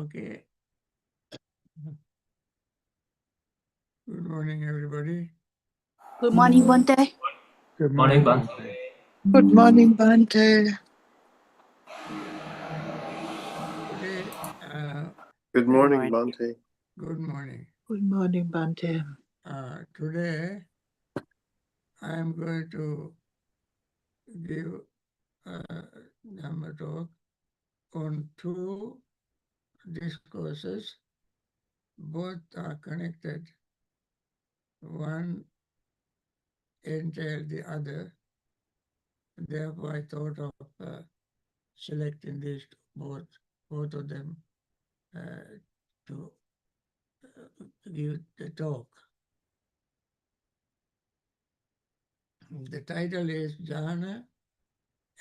Okay. Good morning, everybody. Good morning, Bhante. Good Morning, morning. Bhante. Good morning, Bhante. Today, Good morning, Bhante. good morning. Good morning, Bhante. Today, I am going to give a Dhamma talk on two discourses. Both are connected. One entails the other. Therefore, I thought of selecting these both of them to give the talk. The title is Jhana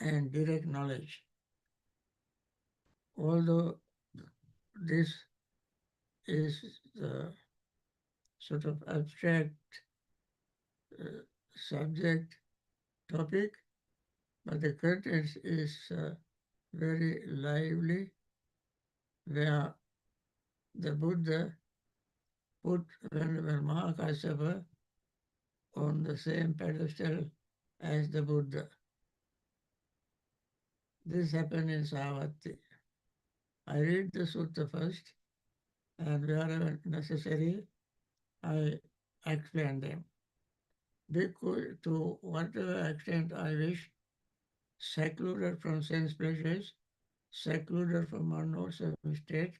and Direct Knowledge. Although this is the sort of abstract subject topic, but the content is very lively, where the Buddha put Venerable Mahakassapa on the same pedestal as the Buddha. This happened in Savatthi. I read the sutta first, and wherever necessary, I explain them. Because to whatever extent I wish, secluded from sense pleasures, secluded from unwholesome state,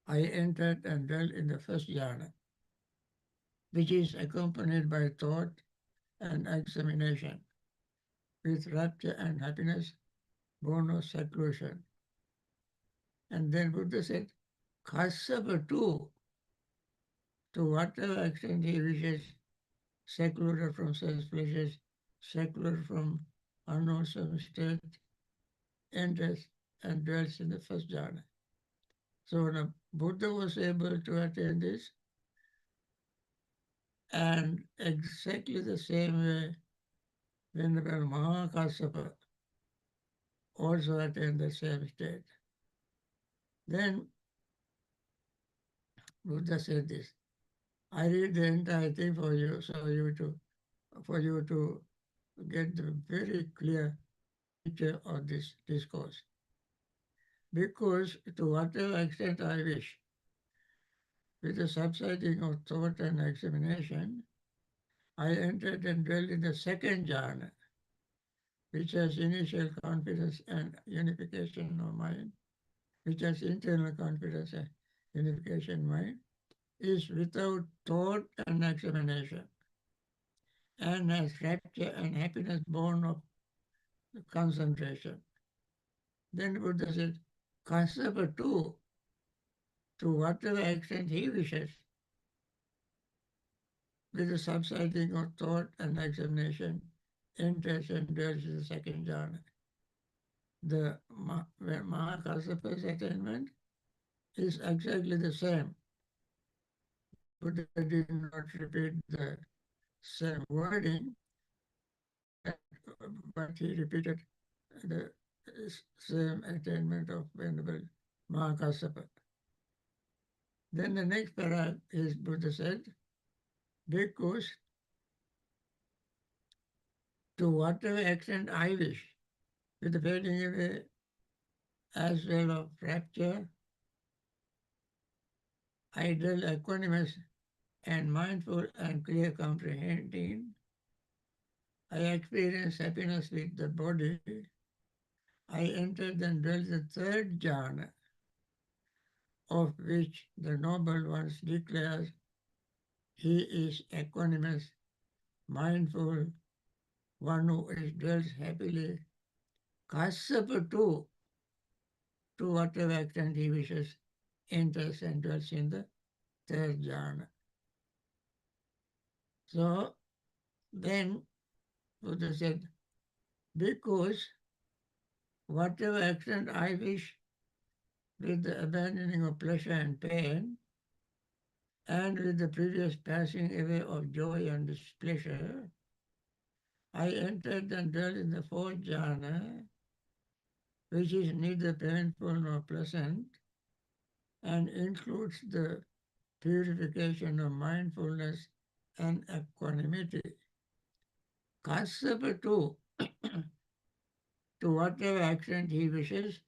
I entered and dwelt in the first jhana, which is accompanied by thought and examination, with rapture and happiness born of seclusion. And then Buddha said, Kassapa too, to whatever extent he wishes, secluded from sense pleasures, secluded from unwholesome state, enters and dwells in the first jhana. So when Buddha was able to attain this, and exactly the same way Venerable Mahakassapa also attained the same state. Then Buddha said this. I read the entire thing for you, for you to get the very clear picture of this discourse. Because to whatever extent I wish, with the subsiding of thought and examination, I entered and dwelt in the second jhana, which has initial confidence and unification of mind, which has internal confidence and unification mind, is without thought and examination, and has rapture and happiness born of concentration. Then Buddha said, Kassapa too, to whatever extent he wishes, with the subsiding of thought and examination, enters and dwells in the second jhana. The Mahakassapa's attainment is exactly the same. Buddha did not repeat the same wording, but he repeated the same attainment of Venerable Mahakassapa. Then the next paragraph is Buddha said, because to whatever extent I wish, with the fading away as well of rapture, idle, equanimous, and mindful and clear comprehending, I experience happiness with the body. I entered and dwelt the third jhana, of which the noble ones declares he is equanimous, mindful, one who is dwells happily. Kassapa too, to whatever extent he wishes, enters and dwells in the third jhana. So then Buddha said, because whatever extent I wish, with the abandoning of pleasure and pain, and with the previous passing away of joy and displeasure, I entered and dwelt in the fourth jhana, which is neither painful nor pleasant, and includes the purification of mindfulness and equanimity. Kasyapa too, to whatever extent he wishes,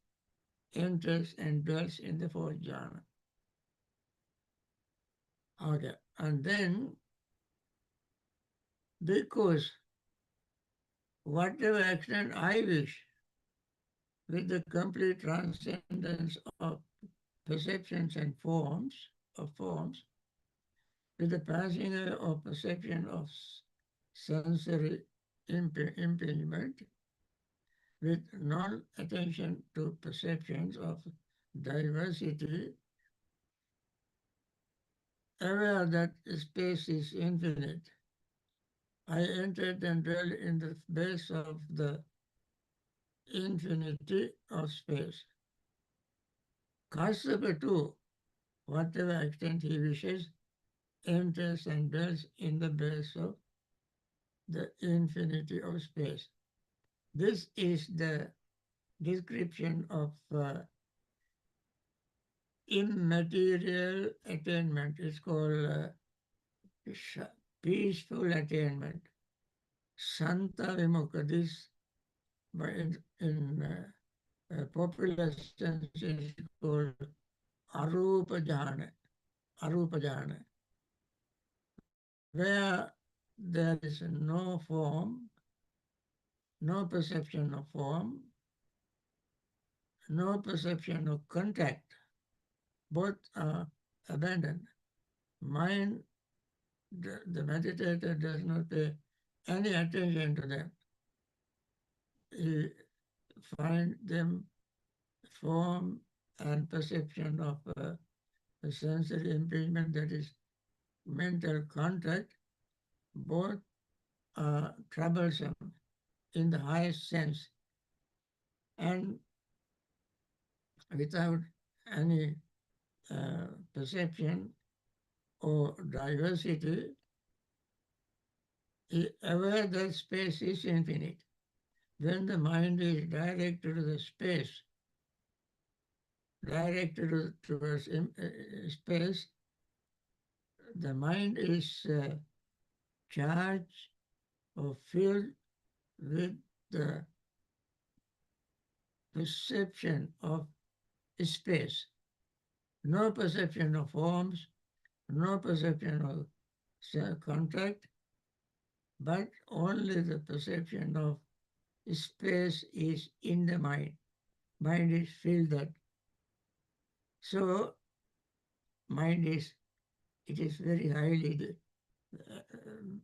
enters and dwells in the fourth jhana. Okay, and then because whatever extent I wish, with the complete transcendence of perceptions and forms, with the passing away of perception of sensory impingement, with non-attention to perceptions of diversity, aware that space is infinite, I entered and dwell in the base of the infinity of space. Kasyapa too, whatever extent he wishes, enters and dwells in the base of the infinity of space. This is the description of immaterial attainment. It's called peaceful attainment. Santa Vimukha. This in popular sense is called Arupa Jhana. Arupa Jhana. Where there is no form, no perception of form, no perception of contact, both are abandoned. Mind, the meditator does not pay any attention to them. He finds them form and perception of a sensory impingement, that is mental contact, both are troublesome in the highest sense, and without any perception or diversity, aware that space is infinite. When the mind is directed to the space, directed towards space, the mind is charged or filled with the perception of space. No perception of forms, no perception of contact, but only the perception of space is in the mind. Mind is filled that. So, it is very highly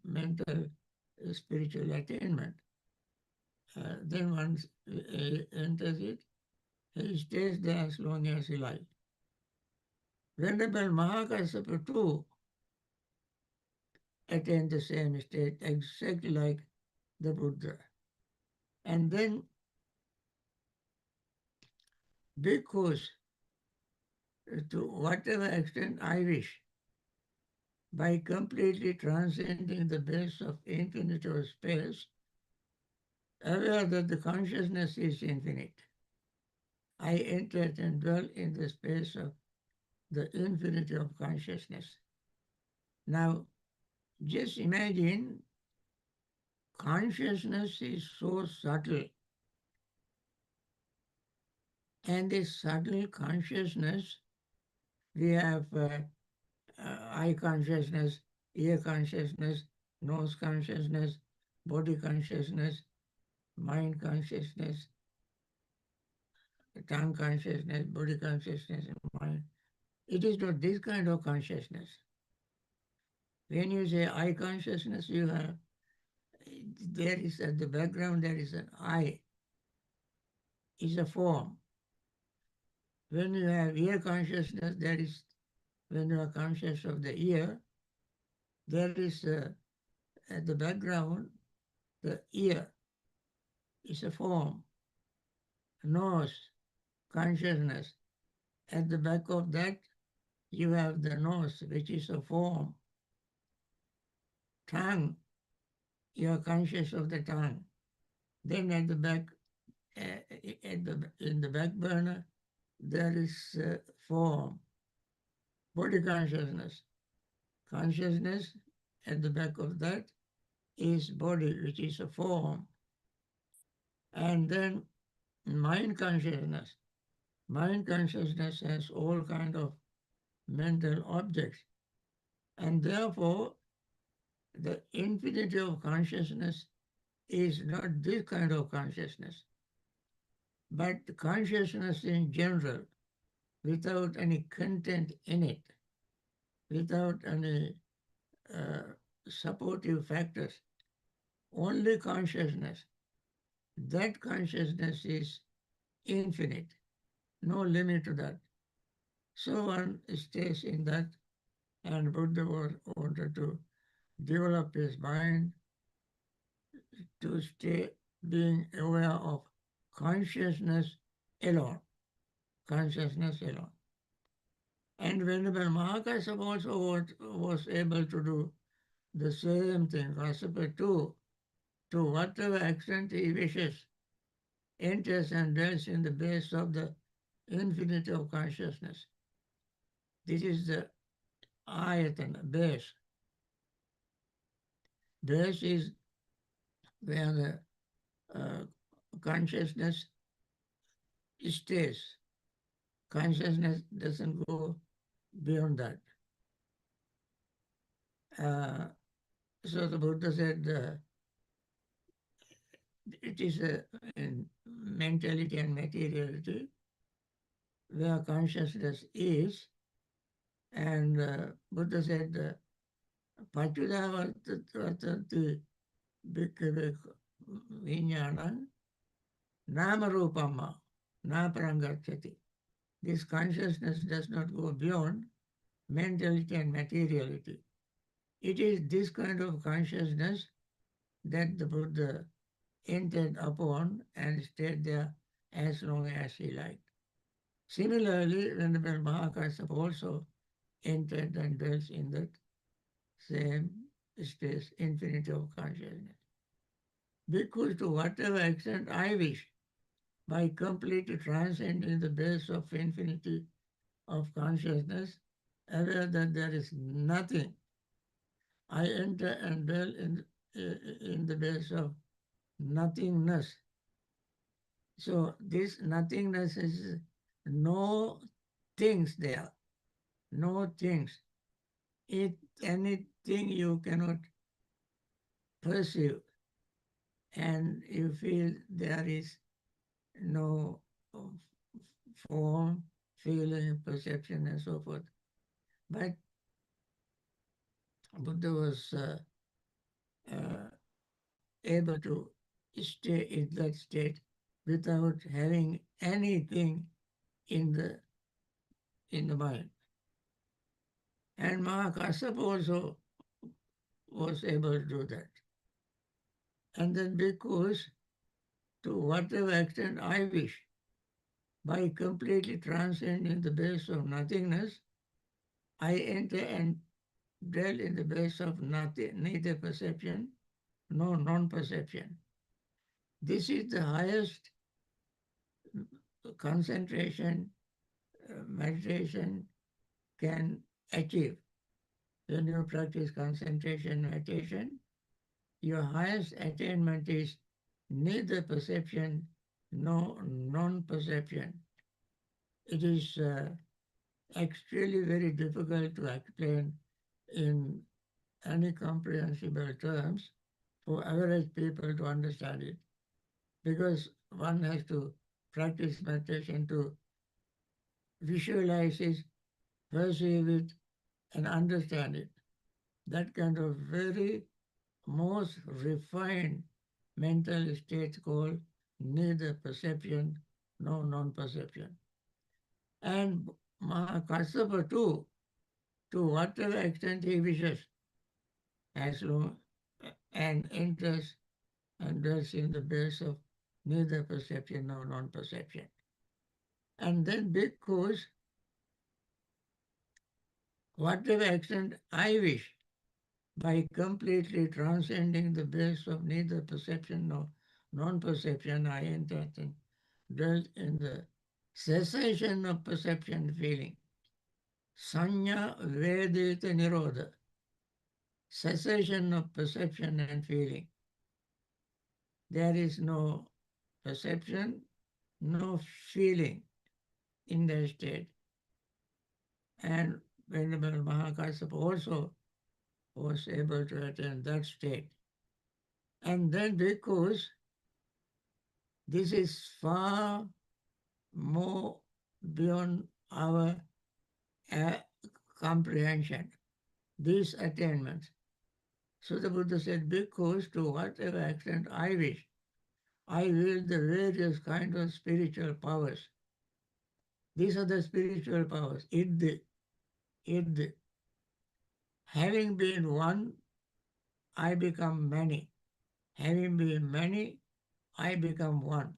mental, spiritual attainment. Then once he enters it, he stays there as long as he likes. Venerable Mahakassapa too attained the same state exactly like the Buddha. And then, because to whatever extent I wish, by completely transcending the base of infinite or space, aware that the consciousness is infinite, I entered and dwell in the space of the infinity of consciousness. Now, just imagine consciousness is so subtle, and this subtle consciousness, we have eye consciousness, ear consciousness, nose consciousness, body consciousness, mind consciousness, tongue consciousness, body consciousness, and mind. It is not this kind of consciousness. When you say eye consciousness, you have, there is at the background, there is an eye, is a form. When you have ear consciousness, there is, when you are conscious of the ear, there is at the background, the ear is a form. Nose, consciousness. At the back of that, you have the nose, which is a form. Tongue, you are conscious of the tongue. Then at the back, in the back burner, there is form. body consciousness. Consciousness at the back of that is body, which is a form. And then mind consciousness. Mind consciousness has all kind of mental objects. And therefore, the infinity of consciousness is not this kind of consciousness, but consciousness in general, without any content in it, without any supportive factors, only consciousness. That consciousness is infinite, no limit to that. So one stays in that, and Buddha wanted to develop his mind to stay being aware of consciousness alone, consciousness alone. And Venerable Mahakasapa also was able to do the same thing. Kasapa too, to whatever extent he wishes, enters and dwells in the base of the infinity of consciousness. This is the ayatana, base. Base is where the consciousness stays. Consciousness doesn't go beyond that. So the Buddha said it is in mentality and materiality where consciousness is, and Buddha said Pachudavatati bhikkhave vijnana nama rupama na parangacchati. This consciousness does not go beyond mentality and materiality. It is this kind of consciousness that the Buddha entered upon and stayed there as long as he liked. Similarly, Venerable Mahakasapa also entered and dwells in that same space, infinity of consciousness. Because to whatever extent I wish, by completely transcending the base of infinity of consciousness, aware that there is nothing, I enter and dwell in the base of nothingness. So this nothingness is no things there, no things. It anything you cannot perceive, and you feel there is no form, feeling, perception, and so forth. But Buddha was able to stay in that state without having anything in the mind. And Mahakasapa also was able to do that. And then because to whatever extent I wish, by completely transcending the base of nothingness, I enter and dwell in the base of nothing, neither perception nor non-perception. This is the highest concentration meditation can achieve. When you practice concentration meditation, your highest attainment is neither perception nor non-perception. It is actually very difficult to explain in any comprehensible terms for average people to understand it, because one has to practice meditation to visualize it, perceive it, and understand it. That kind of very most refined mental state called neither perception nor non-perception. And Mahakasapa too, to whatever extent he wishes, as long and enters and dwells in the base of neither perception nor non-perception. And then because whatever extent I wish, by completely transcending the base of neither perception nor non-perception, I enter and dwell in the cessation of perception feeling. Sanya Vedita Nirodha, cessation of perception and feeling. There is no perception, no feeling in that state. And Venerable Mahakasyapa also was able to attain that state. And then because this is far more beyond our uh, comprehension, these attainments. So the Buddha said, because to whatever extent I wish, I wield the various kinds of spiritual powers. These are the spiritual powers. Id. Having been one, I become many. Having been many, I become one.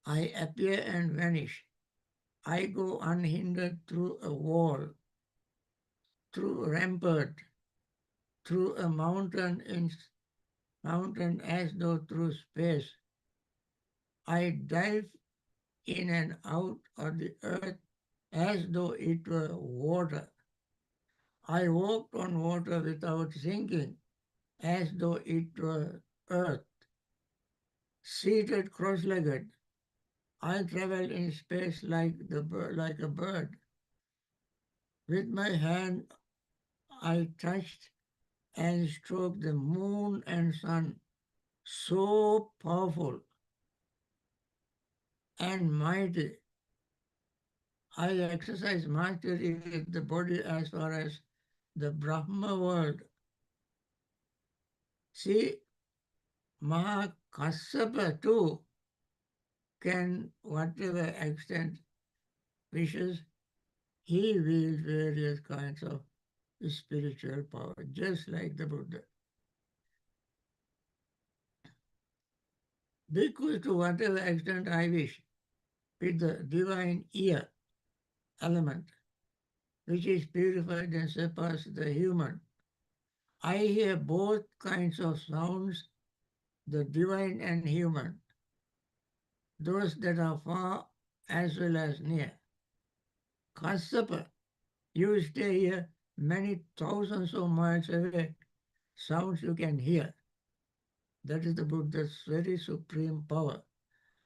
I appear and vanish. I go unhindered through a wall, through a rampart, through a mountain as though through space. I dive in and out of the earth as though it were water. I walked on water without sinking, as though it were earth. Seated cross-legged, I travel in space like a bird. With my hand I touched and stroked the moon and sun, so powerful and mighty. I exercise mastery with the body as far as the Brahma world. See, Mahakasyapa too can, whatever extent wishes, he wields various kinds of spiritual power, just like the Buddha. Because to whatever extent I wish, with the divine ear element, which is purified and surpasses the human, I hear both kinds of sounds, the divine and human, those that are far as well as near. Kasyapa, you stay here many thousands of miles away, sounds you can hear. That is the Buddha's very supreme power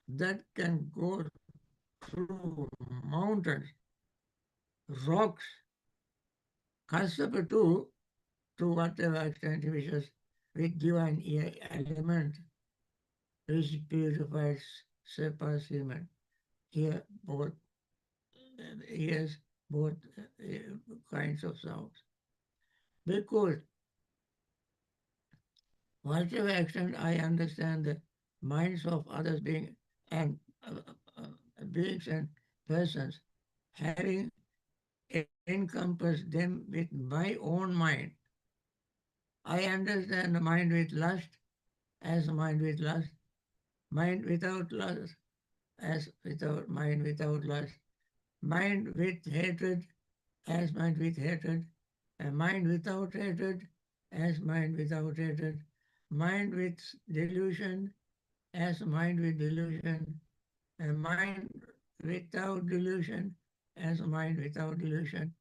that can go through mountains, rocks. Kasyapa too, to whatever extent he wishes, with divine ear element, which purifies, surpasses human. Hear both, hears both kinds of sounds. Because whatever extent I understand the minds of others and beings and persons, having encompassed them with my own mind, I understand the mind with lust as mind with lust, mind without lust as without mind without lust, mind with hatred as mind with hatred, a mind without hatred as mind without hatred, mind with delusion as mind with delusion, a mind without delusion as mind without delusion,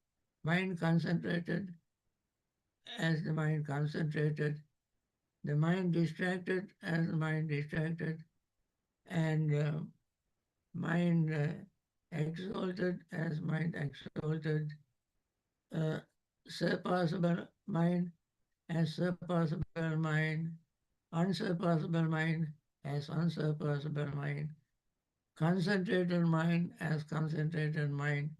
mind concentrated as the mind concentrated, the mind distracted as the mind distracted, and mind exalted as mind exalted, surpassable mind as surpassable mind, unsurpassable mind as unsurpassable mind, concentrated mind as concentrated mind,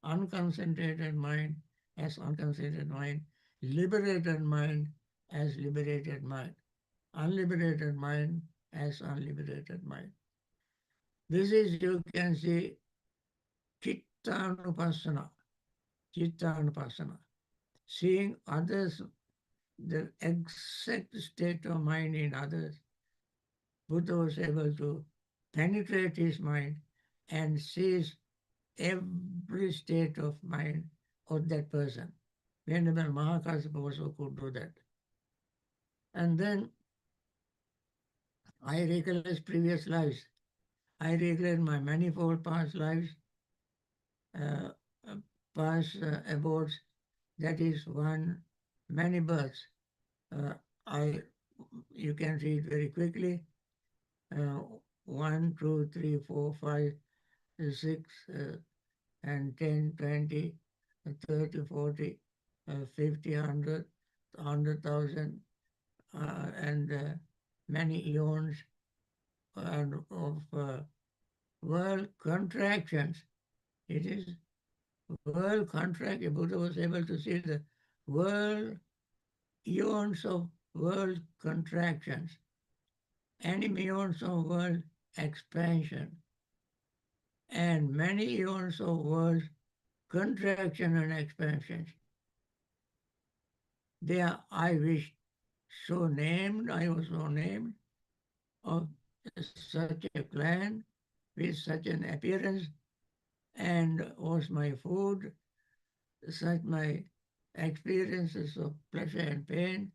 unconcentrated mind as unconcentrated mind, liberated mind as liberated mind, unliberated mind as unliberated mind. This is, you can see, Chittanupassana, Chittanupassana, seeing others, the exact state of mind in others. Buddha was able to penetrate his mind and sees every state of mind of that person. Venerable Mahakasyapa also could do that. And then I recollect previous lives. I recollect my manifold past lives. past abodes, that is many births. Uh, I, you can read very quickly. 1, 2, 3, 4, 5, 6, and 10, 20, 30, 40, 50, 100, 100,000, and many eons and of world contractions. It is world contract. Buddha was able to see the world eons of world contractions and eons of world expansion and many eons of world contraction and expansion. There I wish so named, I was so named, of such a clan with such an appearance, and was my food, such my experiences of pleasure and pain,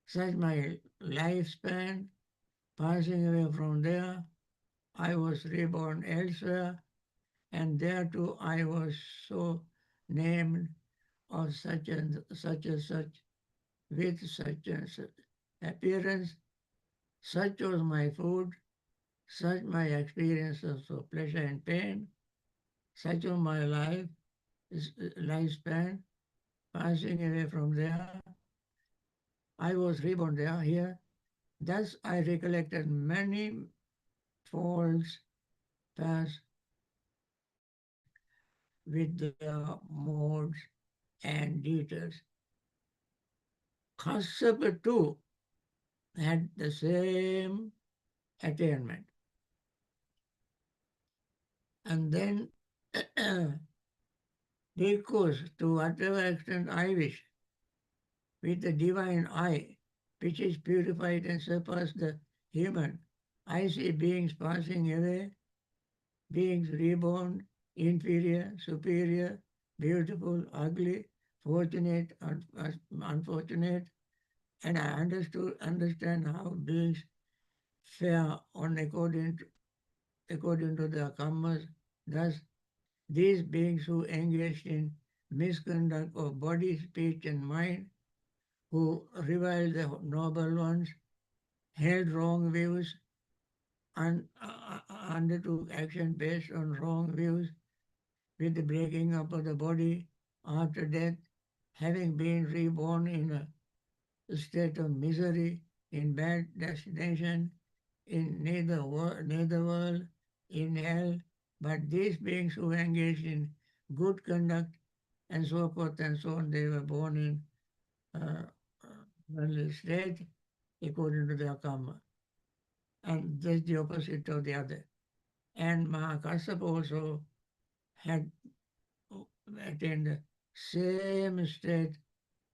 such my lifespan, passing away from there, I was reborn elsewhere, and there too I was so named of such and such and such, with such and such appearance. Such was my food, such my experiences of pleasure and pain, such was my lifespan, passing away from there. I was reborn there, here. Thus I recollected many false past with their modes and details. Kassapa too had the same attainment. And then, because to whatever extent I wish, with the divine eye, which is purified and surpassed the human, I see beings passing away, beings reborn, inferior, superior, beautiful, ugly, fortunate, unfortunate, and I understand how beings fare on according to their karmas. Thus, these beings who engaged in misconduct of body, speech, and mind, who reviled the noble ones, held wrong views, and undertook action based on wrong views, with the breaking up of the body after death, having been reborn in a state of misery, in bad destination, in neither world, in hell, but these beings who engaged in good conduct and so forth and so on, they were born in worldly state according to their karma. And that's the opposite of the other. And Mahakassapa also had attained the same state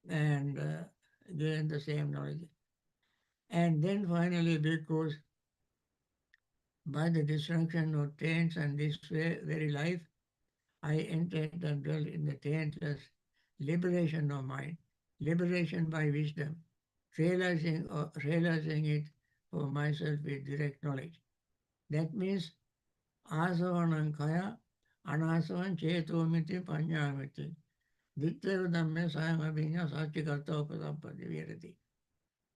and gained the same knowledge. And then finally, because by the destruction of taints and this very life, I entered and dwelt in the taintless liberation of mind, liberation by wisdom, realizing it for myself with direct knowledge. That means asavanam kaya, anasavan chetomiti panyamiti. Ditya dhamme sayam abhinya sachikarta upasampati virati.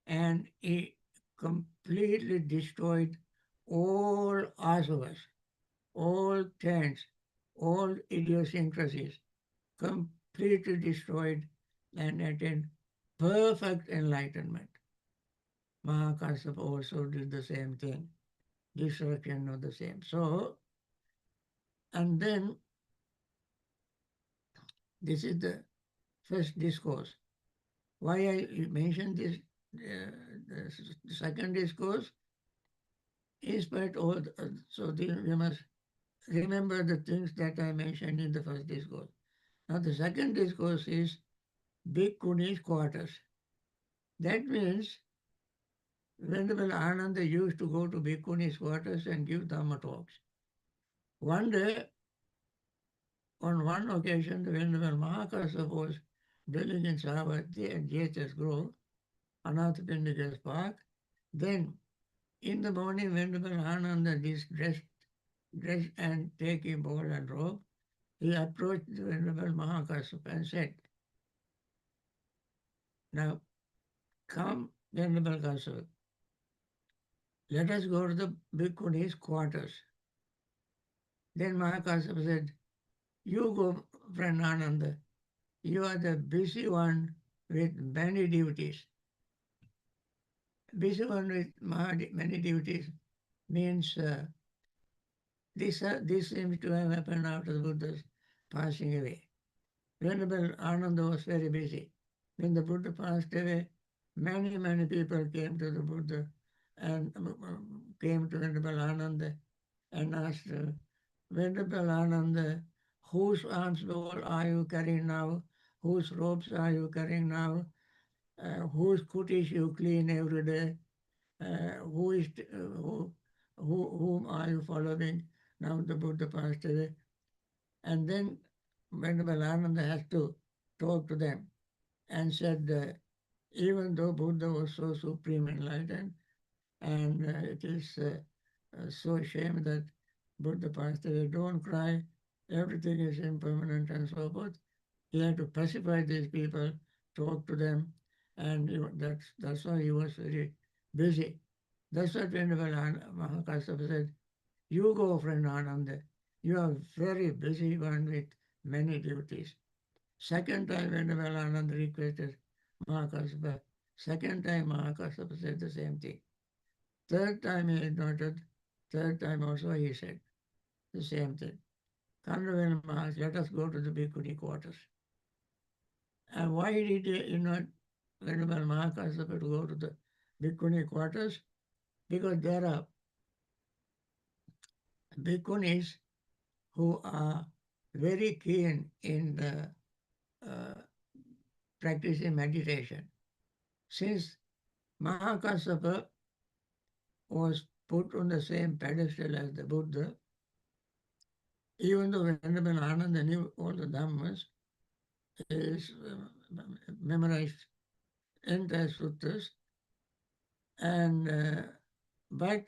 And he completely destroyed all asavas, all taints, all idiosyncrasies, completely destroyed and attained perfect enlightenment. Mahakassapa also did the same thing, destruction of the same. So, and then this is the first discourse. Why I mentioned this, the second discourse, in spite of, we must remember the things that I mentioned in the first discourse. Now the second discourse is Bhikkhuni's quarters. That means Venerable Ananda used to go to Bhikkhuni's quarters and give Dhamma talks. One day, on one occasion, the Venerable Mahakassapa was dwelling in Saravati and JHS Grove, Anathapindika's park. Then, in the morning, Venerable Ananda is dressed and taking bowl and robe. he approached the Venerable Mahakassapa and said, "Now come, Venerable Kassapa, let us go to the Bhikkhuni's quarters." Then Mahakassapa said, "You go, friend Ananda. You are the busy one with many duties." Busy one with many duties means this seems to have happened after the Buddha's passing away. Venerable Ananda was very busy. When the Buddha passed away, many people came to the Buddha and came to Venerable Ananda and asked, Venerable Ananda, whose alms bowl are you carrying now? Whose robes are you carrying now? Whose kutis you clean every day? Whom are you following? Now the Buddha passed away. And then Venerable Ananda has to talk to them and said, even though Buddha was so supreme enlightened, and it is so shame that Buddha passed away, don't cry, everything is impermanent and so forth. He had to pacify these people, talk to them, and that's why he was very busy. That's what Venerable Mahakassapa said, you go, friend Ananda, you are very busy one with many duties. Second time Venerable Ananda requested Mahakassapa. Second time Mahakassapa said the same thing. Third time he noted, third time also he said the same thing. Kandravena Maharaj, let us go to the Bhikkhuni quarters. And why did he invite Venerable Mahakassapa to go to the Bhikkhuni quarters? Because there are Bhikkhunis who are very keen in the practicing meditation. Since Mahakassapa was put on the same pedestal as the Buddha, even though Venerable Ananda knew all the Dhammas, he memorized entire sutras, and but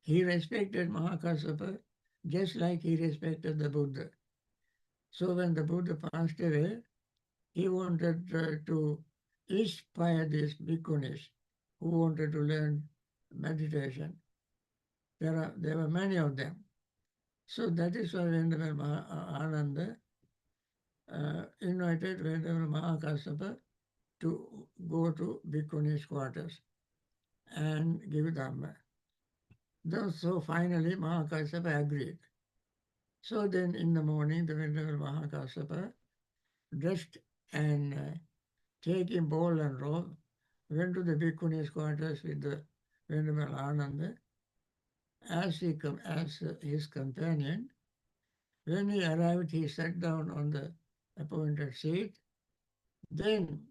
he respected Mahakassapa just like he respected the Buddha. So when the Buddha passed away, he wanted to inspire these bhikkhunis who wanted to learn meditation. There were many of them. So that is why Venerable Ananda invited Venerable Mahakassapa to go to bhikkhuni's quarters and give Dhamma. So finally Mahakassapa agreed. So then in the morning, the Venerable Mahakassapa dressed and taking bowl and robe, went to the bhikkhuni's quarters with the Venerable Ananda as his companion. When he arrived, he sat down on the appointed seat. Then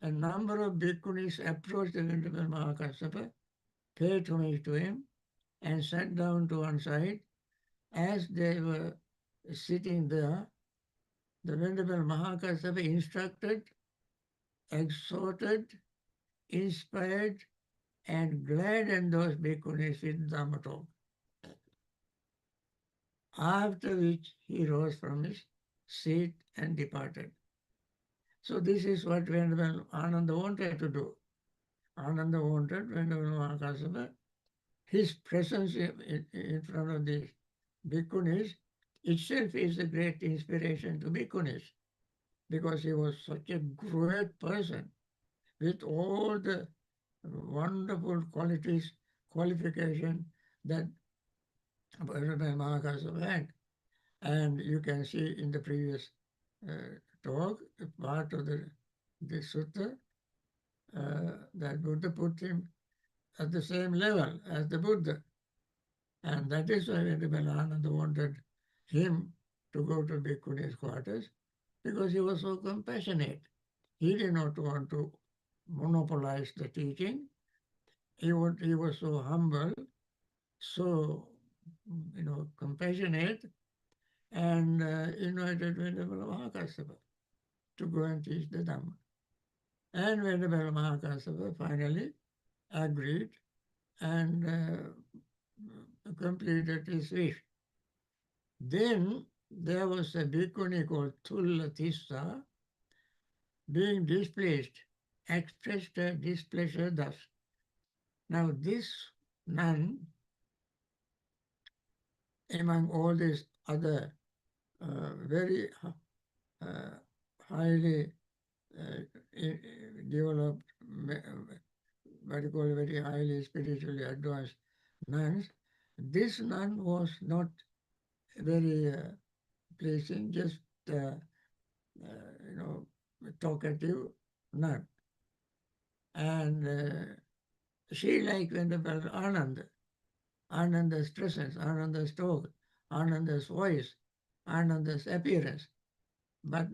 a number of bhikkhunis approached the Venerable Mahakassapa, paid homage to him, and sat down to one side. As they were sitting there, the Venerable Mahakassapa instructed, exhorted, inspired, and gladdened those bhikkhunis with Dhamma talk. After which he rose from his seat and departed. So this is what Venerable Ananda wanted to do. Ananda wanted Venerable Mahakassapa, his presence in front of these bhikkhunis itself is a great inspiration to bhikkhunis, because he was such a great person with all the wonderful qualification that Venerable Mahakassapa had. And you can see in the previous talk, part of the sutta, that Buddha put him at the same level as the Buddha. And that is why Venerable Ananda wanted him to go to Bhikkhuni's quarters, because he was so compassionate. He did not want to monopolize the teaching. He was so humble, so compassionate, and invited Venerable Mahakassapa to go and teach the Dhamma. And Venerable Mahakassapa finally agreed and completed his wish. Then there was a bhikkhuni called Thulatissa being displeased, expressed her displeasure thus. Now this nun, among all these other very highly developed, what you call very highly spiritually advanced nuns, this nun was not very pleasing, just talkative nun. And she liked Venerable Ananda, Ananda's presence, Ananda's talk, Ananda's voice, Ananda's appearance. But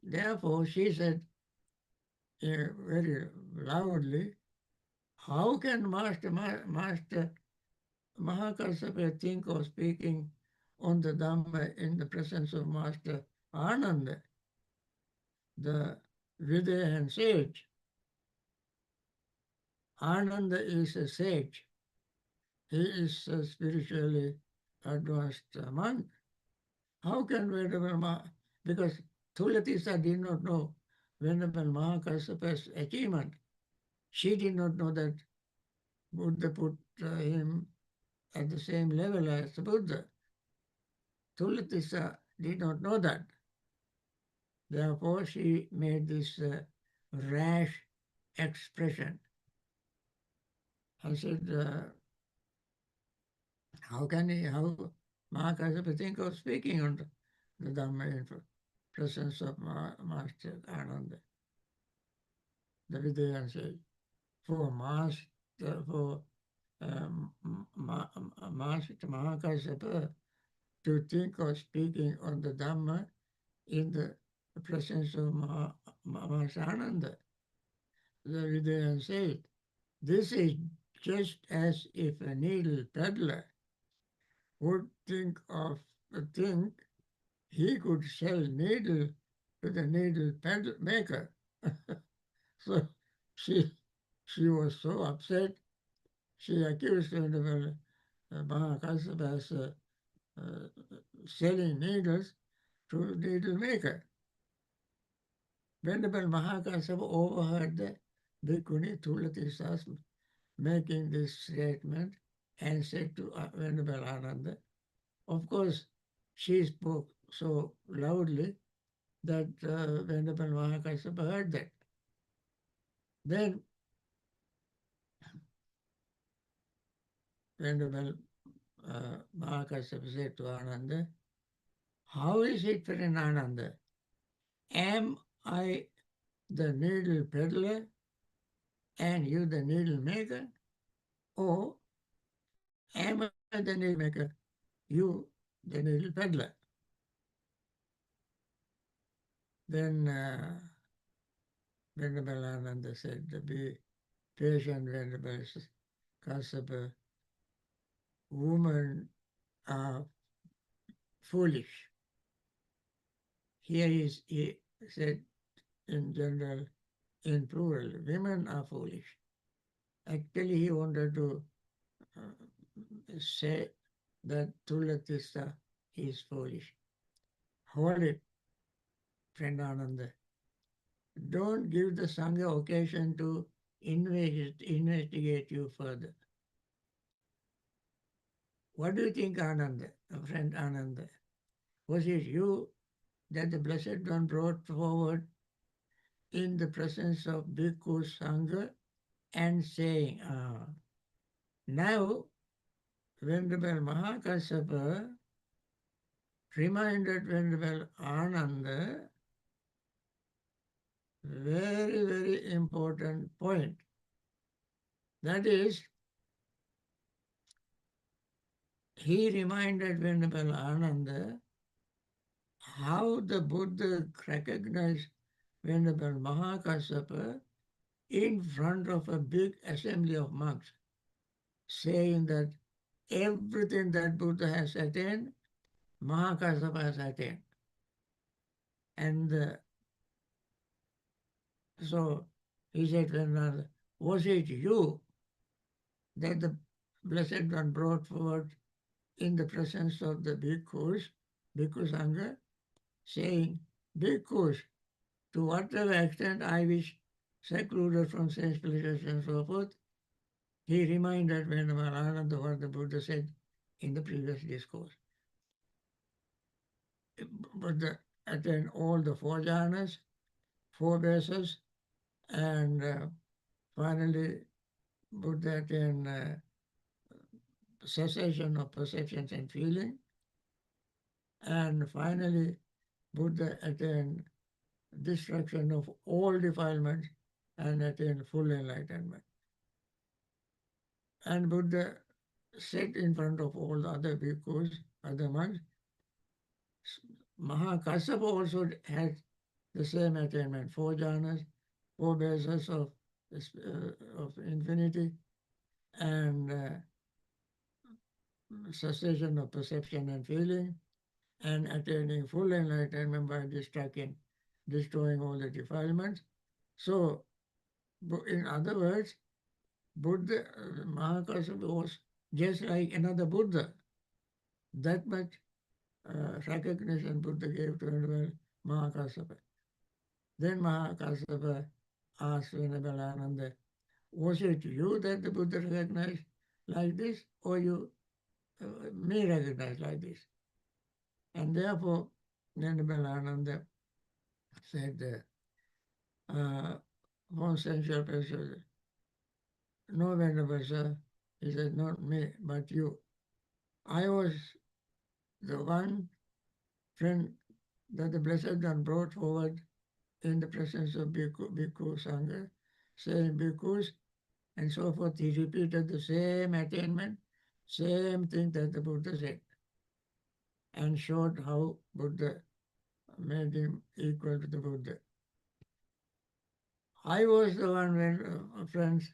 therefore she said very loudly, how can Master Mahakassapa think of speaking on the Dhamma in the presence of Master Ananda, the Vidayan sage? Ananda is a sage. He is a spiritually advanced monk. How can Venerable because Thulatissa did not know Venerable Mahakassapa's achievement. She did not know that Buddha put him at the same level as the Buddha. Thulatissa did not know that. Therefore, she made this rash expression. I said, how Mahakasapa think of speaking on the Dhamma in presence of Master Ananda? The Vidayan said, for Master Mahakasapa to think of speaking on the Dhamma in the presence of Master Ananda. The Vidayan said, this is just as if a needle peddler would think he could sell needle to the needle maker. So she was so upset. She accused Venerable Mahakasapa as selling needles to needle maker. Venerable Mahakasapa overheard the Bhikkhuni Thulatissa making this statement and said to Venerable Ananda, of course, she spoke so loudly that Venerable Mahakasapa heard that. Then Venerable Mahakasapa said to Ananda, how is it, friend Ananda? Am I the needle peddler and you the needle maker? Or am I the needle maker, you the needle peddler? Then Venerable Ananda said, be patient, Venerable Kassapa. Women are foolish. Here he said in general, in plural, women are foolish. Actually, he wanted to say that Thulatissa is foolish. Hold it, friend Ananda. Don't give the Sangha occasion to investigate you further. What do you think, Ananda, friend Ananda? Was it you that the Blessed One brought forward in the presence of Bhikkhu Sangha and saying, now Venerable Mahakassapa reminded Venerable Ananda very, very important point. That is, he reminded Venerable Ananda how the Buddha recognized Venerable Mahakassapa in front of a big assembly of monks, saying that everything that Buddha has attained, Mahakassapa has attained. And so he said, Venerable, was it you that the Blessed One brought forward in the presence of the bhikkhus Bhikkhu Sangha, saying, Bhikkhus, to whatever extent I wish secluded from sense pleasures and so forth, he reminded Venerable Ananda what the Buddha said in the previous discourse. Buddha attained all the four jhanas, four bases, and finally Buddha attained cessation of perceptions and feeling, and finally Buddha attained destruction of all defilements and attained full enlightenment. And Buddha said in front of all the other bhikkhus, other monks, Mahakassapa also had the same attainment, four jhanas, four bases of infinity, and cessation of perception and feeling, and attaining full enlightenment by destroying all the defilements. So, in other words, Buddha, Mahakassapa was just like another Buddha. That much recognition Buddha gave to Venerable Mahakassapa. Then Mahakassapa asked Venerable Ananda, was it you that the Buddha recognized like this, or you me recognize like this? And therefore, Venerable Ananda said, one sensual person, no, Venerable sir, he said, not me, but you. I was the one friend that the Blessed One brought forward in the presence of Bhikkhu Sangha, saying bhikkhus, and so forth. He repeated the same attainment, same thing that the Buddha said, and showed how Buddha made him equal to the Buddha. I was the one when, friends,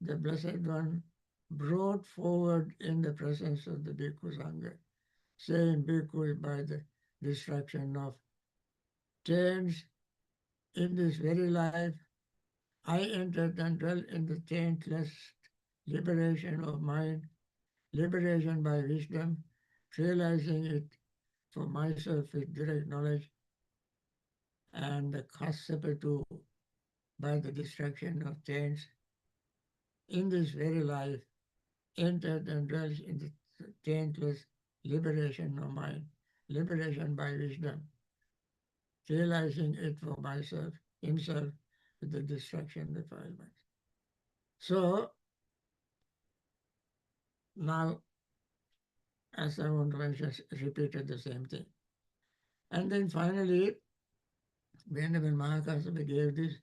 the Blessed One brought forward in the presence of the Bhikkhu Sangha, saying bhikkhus by the destruction of taints in this very life, I entered and dwelt in the taintless liberation of mind, liberation by wisdom, realizing it for myself with direct knowledge, and the Kassapa too by the destruction of taints in this very life, entered and dwelt in the taintless liberation of mind, liberation by wisdom, realizing it for myself, himself, with the destruction defilements. So, now, as I want to mention, repeated the same thing. And then finally, Venerable Mahakassapa gave this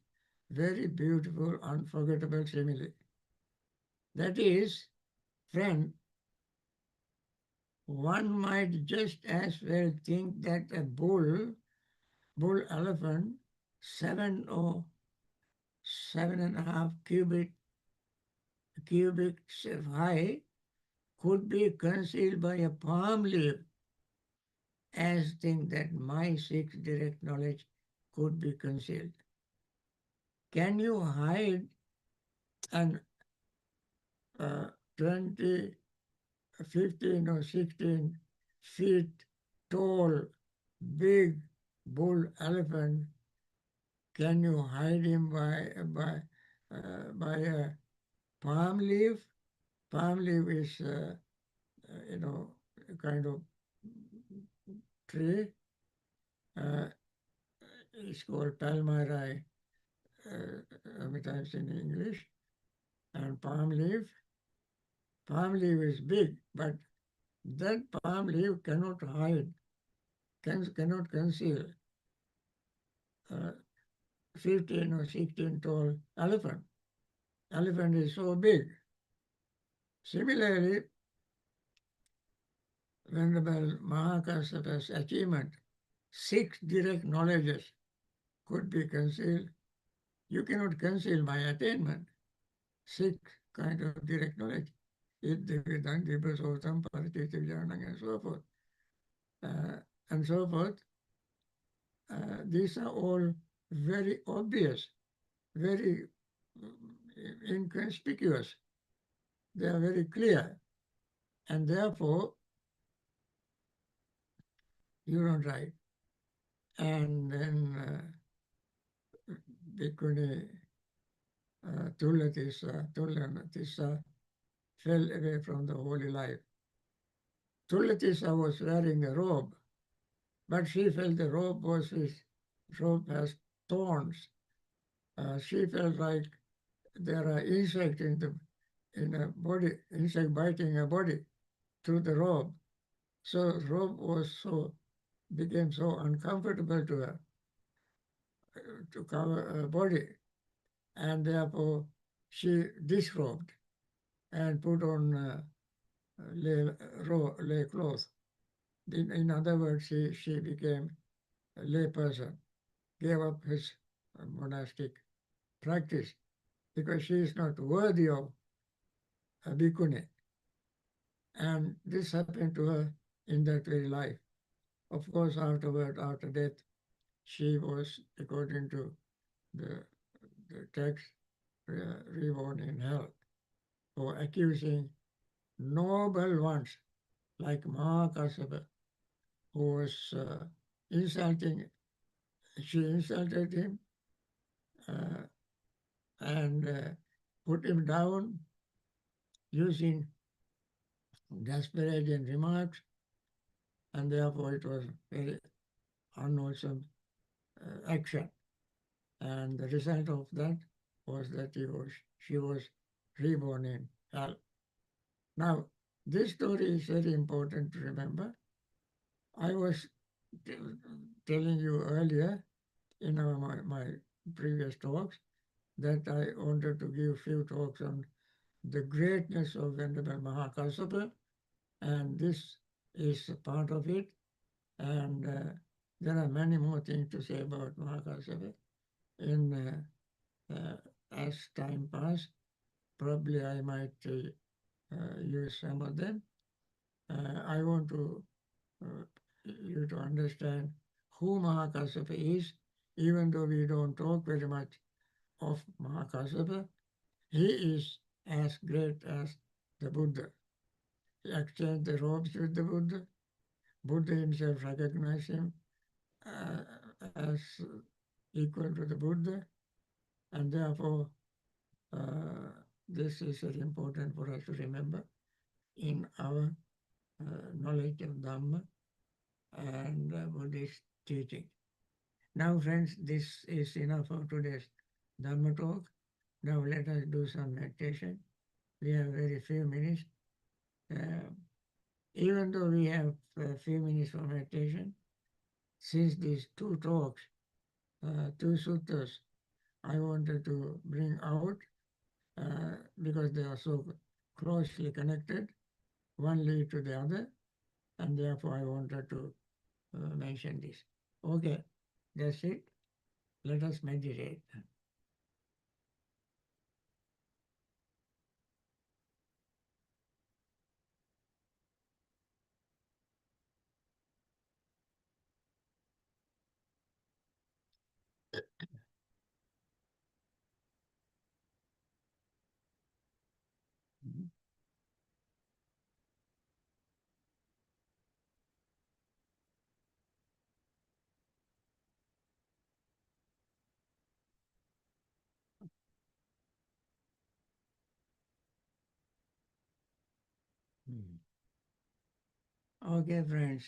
very beautiful, unforgettable simile. That is, friend, one might just as well think that a bull elephant, 7 or 7.5 cubits high, could be concealed by a palm leaf, as think that my sixth direct knowledge could be concealed. Can you hide an 20, 15 or 16 feet tall, big bull elephant? Can you hide him by a palm leaf? Palm leaf is, a kind of tree. It's called palmyra many times in English. And palm leaf is big, but that palm leaf cannot hide, cannot conceal 15 or 16 tall elephant. Elephant is so big. Similarly, Venerable Mahakassapa's achievement, 6 direct knowledges could be concealed. You cannot conceal my attainment. 6 kind of direct knowledge. Iddividam, Dibbasotam, Paritityajanam, and so forth. And so forth. These are all very obvious, very inconspicuous. They are very clear. And therefore, You don't write. And then Bhikkhuni Tullatissa fell away from the holy life. Tullatissa was wearing a robe, but she felt the robe has thorns. She felt like there are insects in a body, insect biting a body through the robe. So robe became so uncomfortable to her to cover her body, and therefore she disrobed and put on lay clothes. In other words, she became a lay person, gave up his monastic practice because she is not worthy of a bhikkhuni. And this happened to her in that very life. Of course, afterward, after death, she was, according to the, the text, reborn in hell for accusing noble ones like Mahakasapa, who was insulting, she insulted him uh, and put him down using disparaging remarks, and therefore it was very unwholesome action. And the result of that was that she was reborn in hell. Now, this story is very important to remember. I was telling you earlier in my previous talks that I wanted to give few talks on the greatness of Venerable Mahakasapa, and this is a part of it. And there are many more things to say about Mahakasapa. As time passes, probably I might use some of them. I want you to understand who Mahakasapa is, even though we don't talk very much of Mahakasapa. He is as great as the Buddha. He exchanged the robes with the Buddha. Buddha himself recognized him uh, as equal to the Buddha, and therefore this is very important for us to remember in our knowledge of Dhamma and Buddhist teaching. Now, friends, this is enough for today's Dhamma talk. Now let us do some meditation. We have very few minutes. Even though we have a few minutes for meditation, since these two talks, two suttas, I wanted to bring out because they are so closely connected, one lead to the other, and therefore I wanted to mention this. Okay, that's it. Let us meditate. Okay, friends.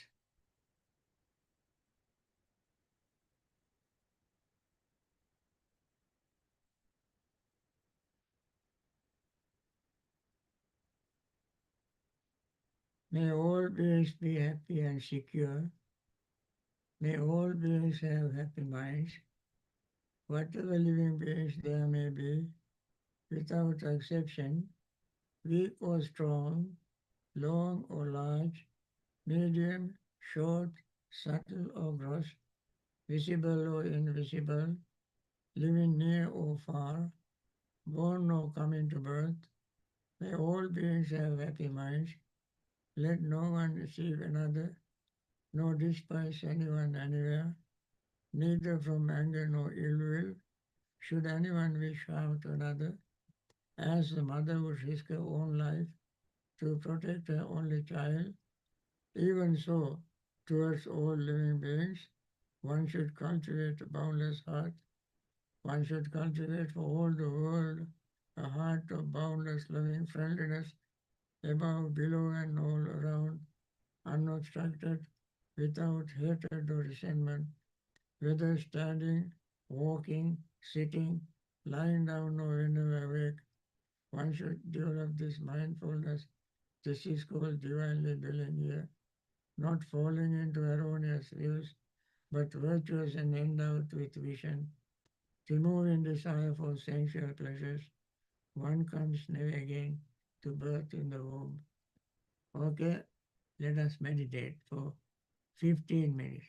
May all beings be happy and secure. May all beings have happy minds. Whatever living beings there may be, without exception, weak or strong, long or large, medium, short, subtle or gross, visible or invisible, living near or far, born or coming to birth, may all beings have happy minds. Let no one deceive another, nor despise anyone anywhere, neither from anger nor ill will should anyone wish harm to another, as the mother would risk her own life to protect her only child. Even so, towards all living beings. One should cultivate a boundless heart. One should cultivate for all the world a heart of boundless loving friendliness above, below, and all around, unobstructed, without hatred or resentment, whether standing, walking, sitting, lying down, or whenever awake. One should develop this mindfulness. This is called divinely dwelling here, not falling into erroneous views, but virtuous and endowed with vision, removing desire for sensual pleasures. One comes never again to birth in the womb. Okay, let us meditate for 15 minutes.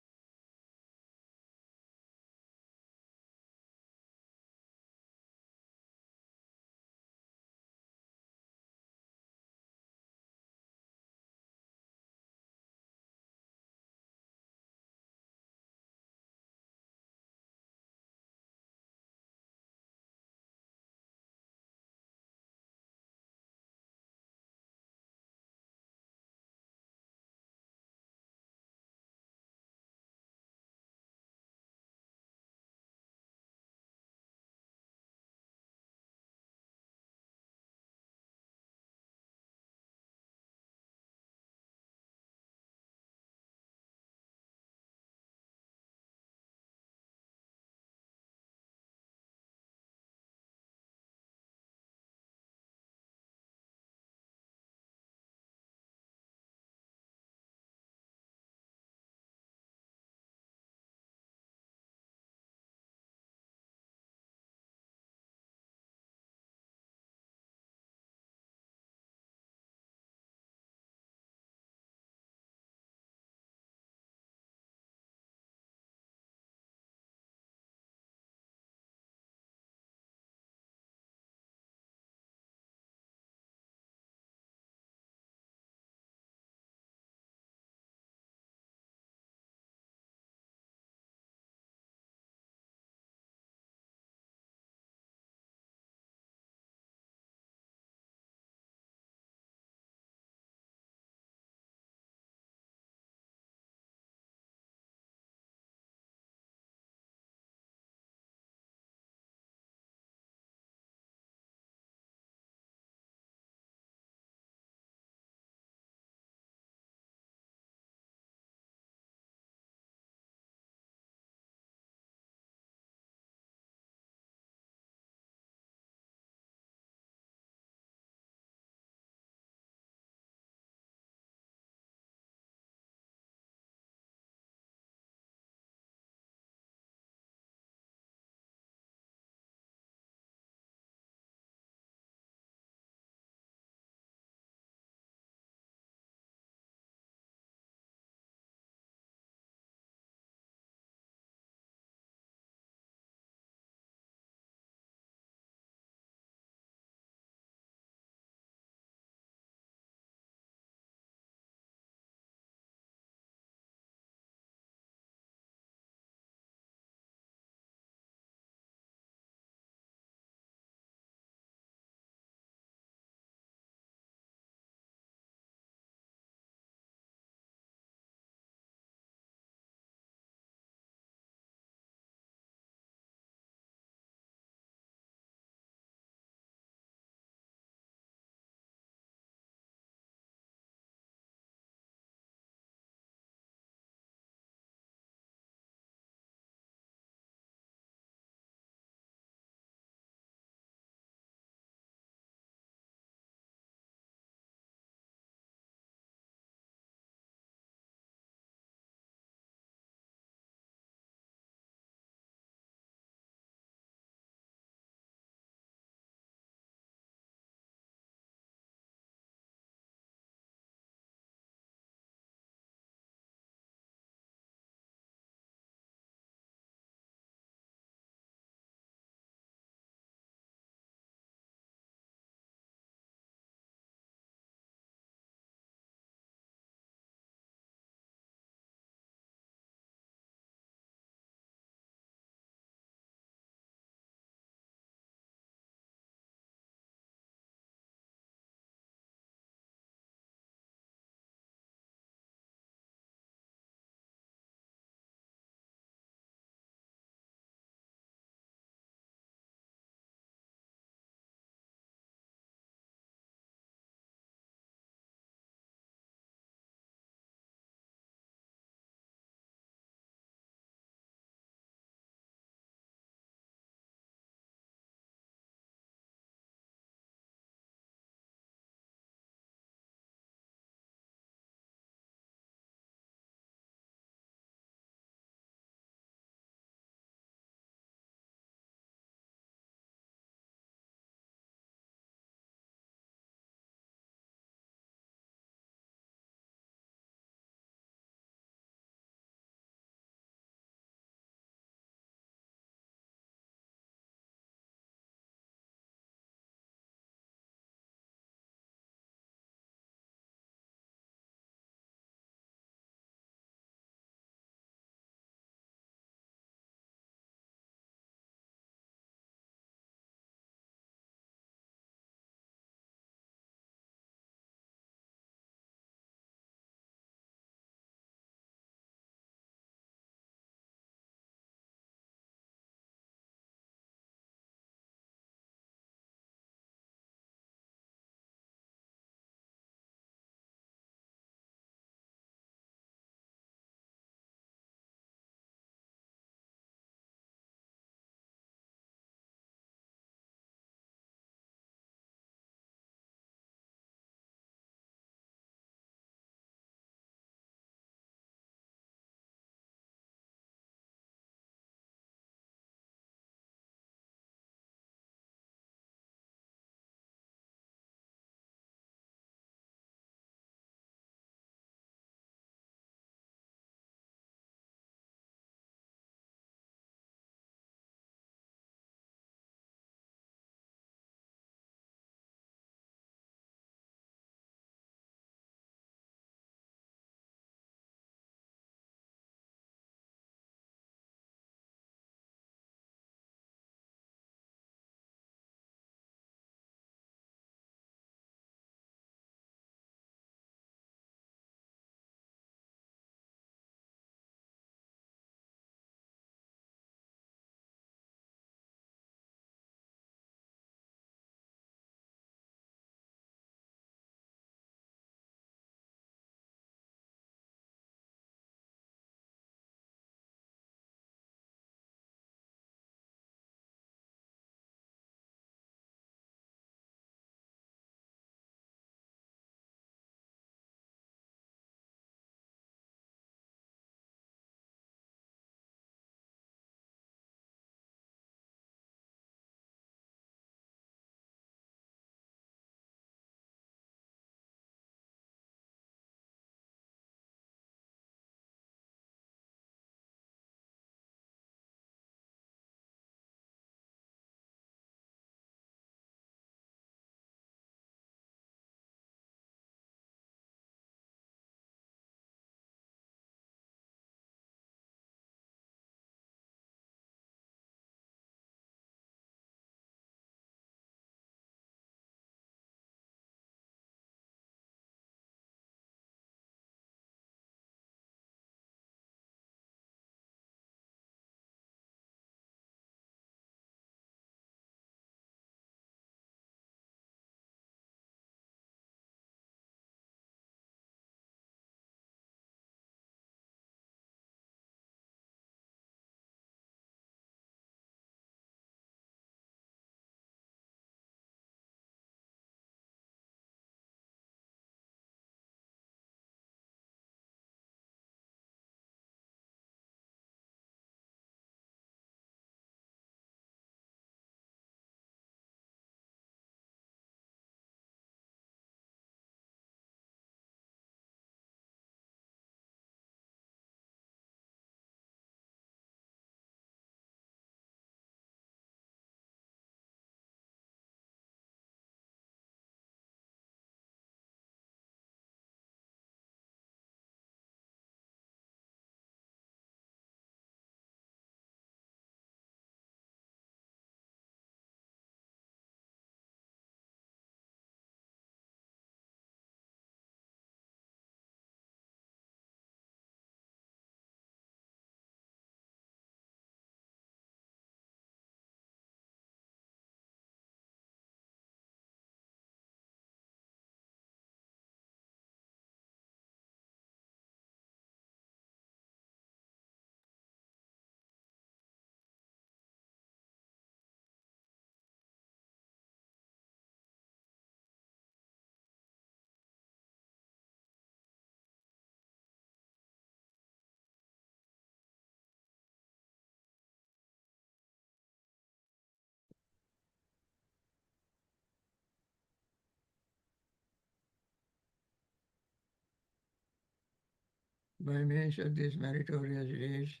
By means of these meritorious deeds,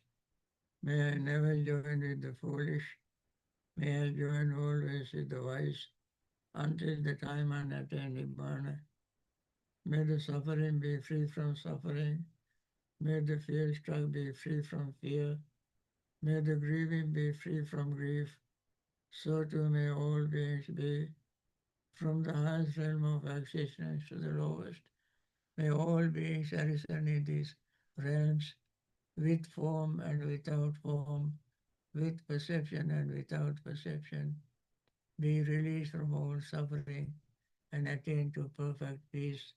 may I never join with the foolish, may I join always with the wise, until the time I attain Bhavana. May the suffering be free from suffering, may the fear-struck be free from fear, may the grieving be free from grief, so too may all beings be, from the highest realm of existence to the lowest. May all beings arisen in these realms, with form and without form, with perception and without perception, be released from all suffering and attain to perfect peace.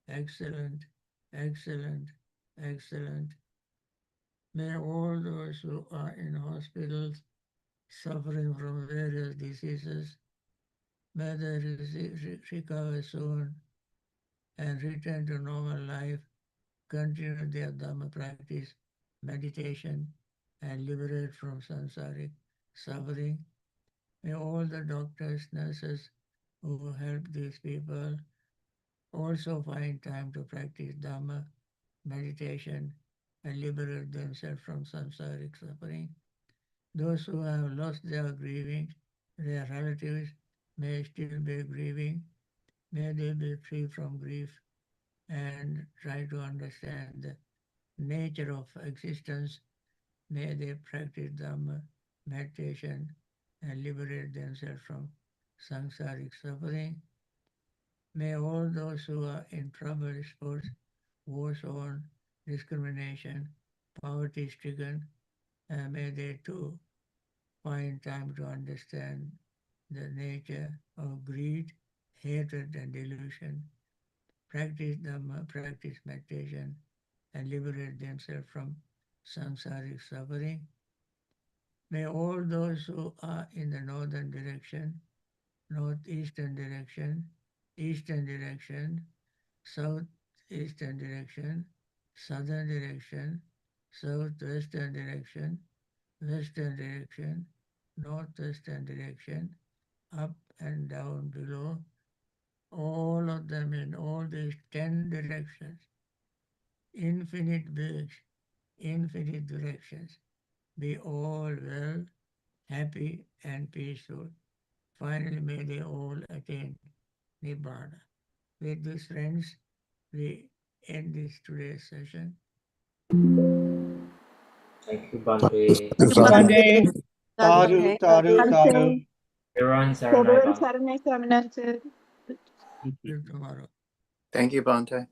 Excellent, excellent, excellent. May all those who are in hospitals suffering from various diseases, may they recover soon and return to normal life, continue their Dhamma practice, meditation, and liberate from samsaric suffering. May all the doctors, nurses who help these people also find time to practice Dhamma, meditation, and liberate themselves from samsaric suffering. Those who have lost their grieving, their relatives may still be grieving. May they be free from grief and try to understand the nature of existence. May they practice Dhamma, meditation, and liberate themselves from samsaric suffering. May all those who are in trouble, sports, war zone, discrimination, poverty-stricken, may they too find time to understand the nature of greed, hatred, and delusion, practice Dhamma, practice meditation, and liberate themselves from samsaric suffering. May all those who are in the northern direction, northeastern direction, eastern direction, southeastern direction, southern direction, southwestern direction, western direction, northwestern direction, up and down below, all of them in all these 10 directions, infinite beings, infinite directions, be all well, happy, and peaceful. Finally, may they all attain Nibbana. With this, friends, we end this today's session. Thank you, Bhante. Bhante. Taru, Bhante. taru, taru. Everyone, Saranai Bhante. See you tomorrow. Thank you, Bhante.